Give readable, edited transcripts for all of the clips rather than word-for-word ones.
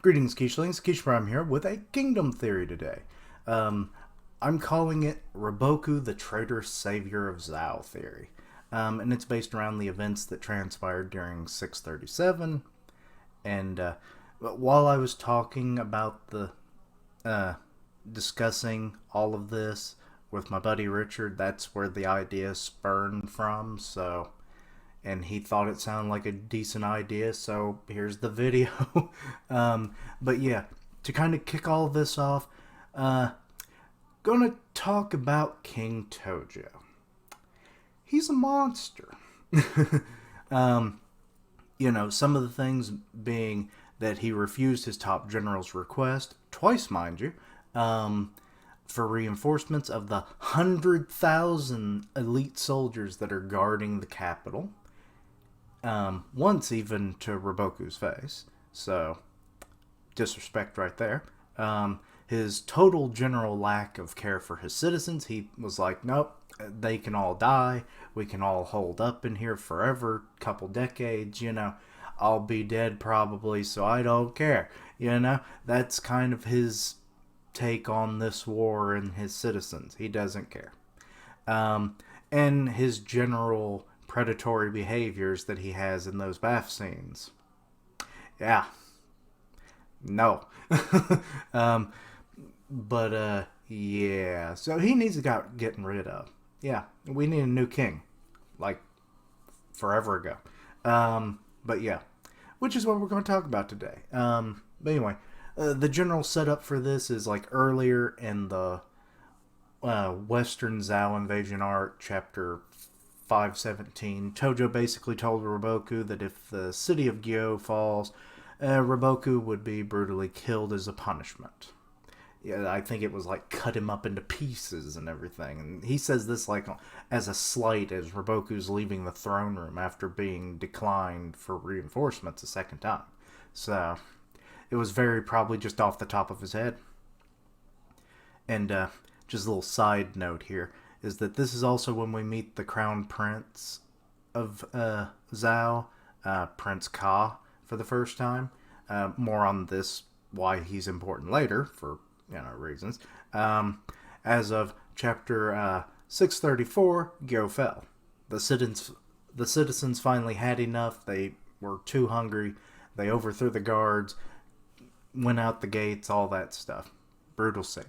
Greetings, Keishlings. Keish Prime here with a kingdom theory today. Um, I'm calling it Riboku The Traitorous Savior of Zhao theory. And it's based around the events that transpired during 637. And while I was talking about uh, discussing all of this with my buddy Richard, that's where the idea spurned from. And he thought it sounded like a decent idea, so here's the video. But yeah, to kind of kick all this off, uh, gonna talk about King Tojo. He's a monster. um, some of the things being that he refused his top general's request, twice, mind you, for reinforcements of the 100,000 elite soldiers that are guarding the capital. Once even to Riboku's face. So, disrespect right there. His total general lack of care for his citizens, he was like, nope, they can all die. We can all hold up in here forever, couple decades, I'll be dead probably, so I don't care. That's kind of his take on this war and his citizens. He doesn't care. And his general predatory behaviors that he has in those bath scenes. Yeah. No. um, yeah. So he needs to get getting rid of. Yeah. We need a new king. Like, forever ago. But yeah. Which is what we're going to talk about today. But anyway, the general setup for this is like earlier in the Western Zhao invasion arc, chapter 517, Tojo basically told Riboku that if the city of Gyo falls, Riboku would be brutally killed as a punishment. Yeah, I think it was like cut him up into pieces and everything. And he says this like as a slight as Riboku's leaving the throne room after being declined for reinforcements a second time. So it was very probably just off the top of his head. And just a little side note here is that this is also when we meet the crown prince of Zhao, Prince Ka, for the first time. More on this, why he's important later, for reasons. As of chapter 634, Gyo fell. The citizens finally had enough. They were too hungry. They overthrew the guards, went out the gates, all that stuff. Brutal scene.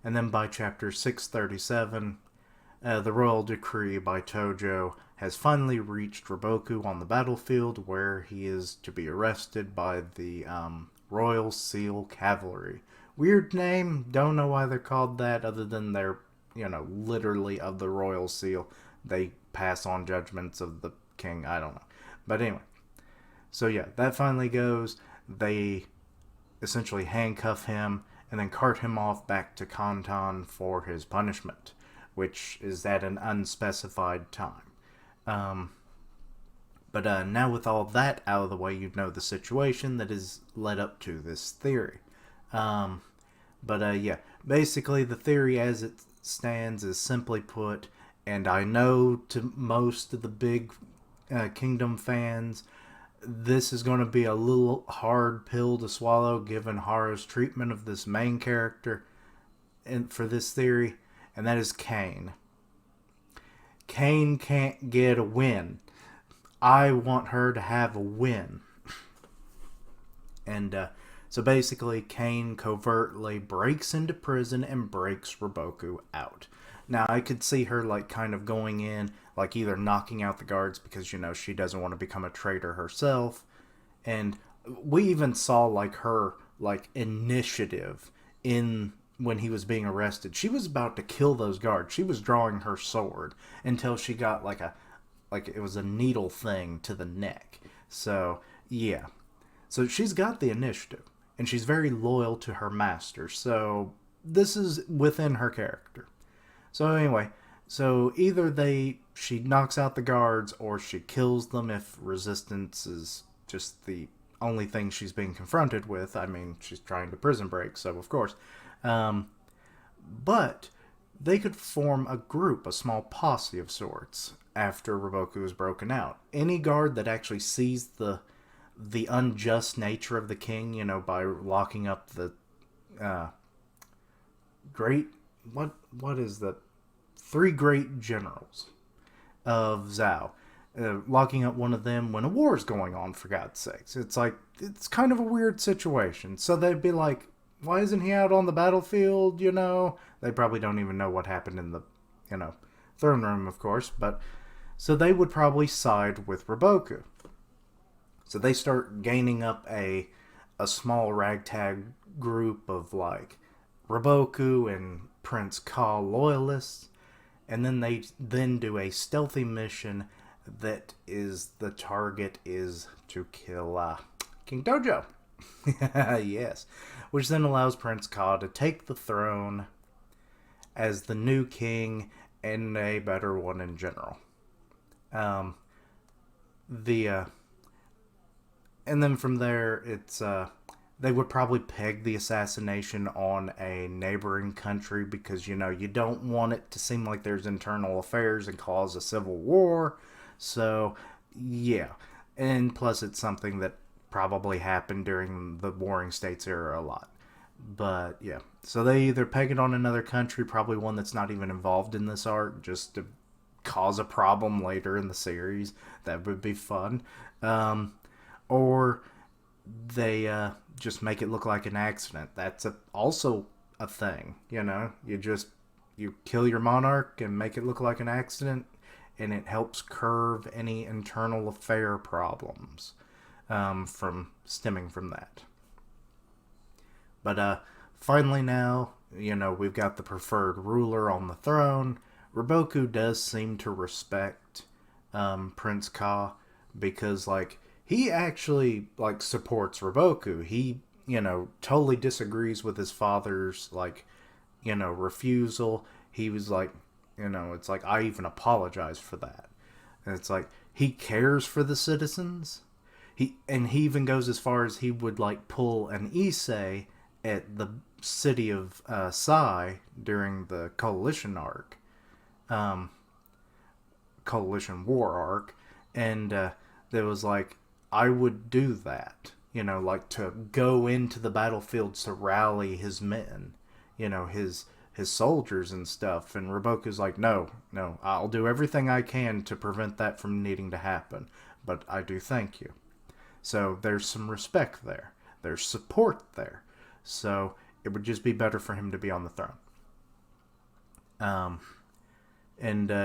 And then by chapter 637, the royal decree by Tojo has finally reached Riboku on the battlefield, where he is to be arrested by the Royal Seal Cavalry. Weird name, don't know why they're called that, other than they're, literally of the Royal Seal. They pass on judgments of the king, I don't know. But anyway, so yeah, that finally goes. They essentially handcuff him and then cart him off back to Kanton for his punishment, which is at an unspecified time. But now with all that out of the way, you know the situation that has led up to this theory. Yeah, basically the theory as it stands is simply put, and I know to most of the big Kingdom fans, this is going to be a little hard pill to swallow given Hara's treatment of this main character for this theory, and that is Kane. Kane can't get a win. I want her to have a win. And so basically, Kane covertly breaks into prison and breaks Riboku out. Now, I could see her like kind of going in, like either knocking out the guards because, she doesn't want to become a traitor herself. And we even saw like her like initiative in when he was being arrested. She was about to kill those guards. She was drawing her sword until she got like it was a needle thing to the neck. So, yeah. So she's got the initiative, and she's very loyal to her master. So this is within her character. So anyway, so either she knocks out the guards or she kills them if resistance is just the only thing she's being confronted with. I mean, she's trying to prison break, so of course. But they could form a group, a small posse of sorts, after Riboku is broken out. Any guard that actually sees the the unjust nature of the king, by locking up the uh, great what is the three great generals of Zhao, locking up one of them when a war is going on. For God's sakes, it's like it's kind of a weird situation. So they'd be like, "Why isn't he out on the battlefield?" They probably don't even know what happened in the, throne room, of course. But so they would probably side with Riboku. So they start gaining up a small ragtag group of like Riboku and Prince Ka loyalists, and then they then do a stealthy mission that is the target is to kill King Dojo. Yes, which then allows Prince Ka to take the throne as the new king and a better one in general. Um, the and then from there, it's they would probably peg the assassination on a neighboring country because you don't want it to seem like there's internal affairs and cause a civil war. So yeah, and plus it's something that probably happened during the Warring States era a lot. But yeah, so they either peg it on another country, probably one that's not even involved in this arc, just to cause a problem later in the series. That would be fun. Or they just make it look like an accident. That's also a thing. You kill your monarch and make it look like an accident, and it helps curb any internal affair problems from stemming from that. But finally now, we've got the preferred ruler on the throne. Riboku does seem to respect Prince Ka because, like, he actually, like, supports Riboku. He, totally disagrees with his father's, like, refusal. He was like, it's like, I even apologize for that. And it's like, he cares for the citizens. He even goes as far as he would, like, pull an Issei at the city of Sai during the Coalition arc. Coalition War arc. And there was like, I would do that, like to go into the battlefields to rally his men, his soldiers and stuff. And Riboku's like, no, I'll do everything I can to prevent that from needing to happen, but I do thank you. So there's some respect there. There's support there. So it would just be better for him to be on the throne.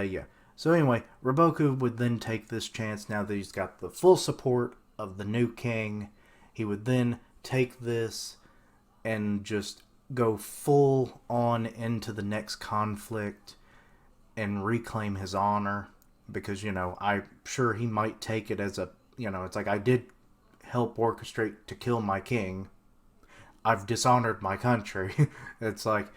Yeah. So anyway, Riboku would then take this chance now that he's got the full support of the new king. He would then take this and just go full on into the next conflict and reclaim his honor. Because, I'm sure he might take it as a, it's like, I did help orchestrate to kill my king. I've dishonored my country. It's like,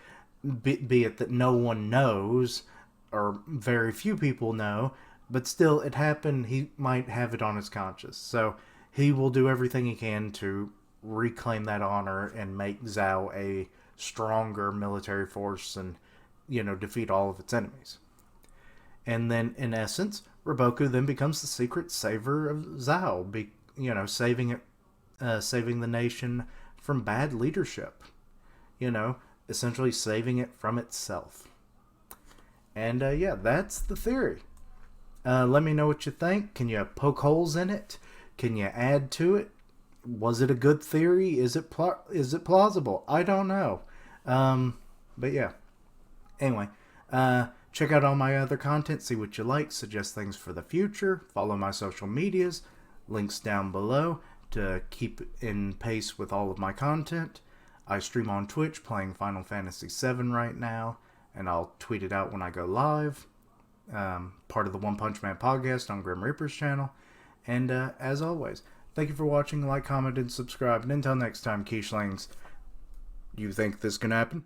be it that no one knows, or very few people know, but still it happened. He might have it on his conscience. So he will do everything he can to reclaim that honor and make Zhao a stronger military force and, defeat all of its enemies. And then, in essence, Riboku then becomes the secret saver of Zhao, saving the nation from bad leadership. Essentially saving it from itself. And yeah, that's the theory. Let me know what you think. Can you poke holes in it? Can you add to it? Was it a good theory? Is it plausible? I don't know. But yeah. Anyway, check out all my other content. See what you like. Suggest things for the future. Follow my social medias. Links down below to keep in pace with all of my content. I stream on Twitch playing Final Fantasy VII right now, and I'll tweet it out when I go live. Part of the One Punch Man podcast on Grim Reaper's channel. And as always, thank you for watching. Like, comment, and subscribe. And until next time, Keishlings, you think this can happen?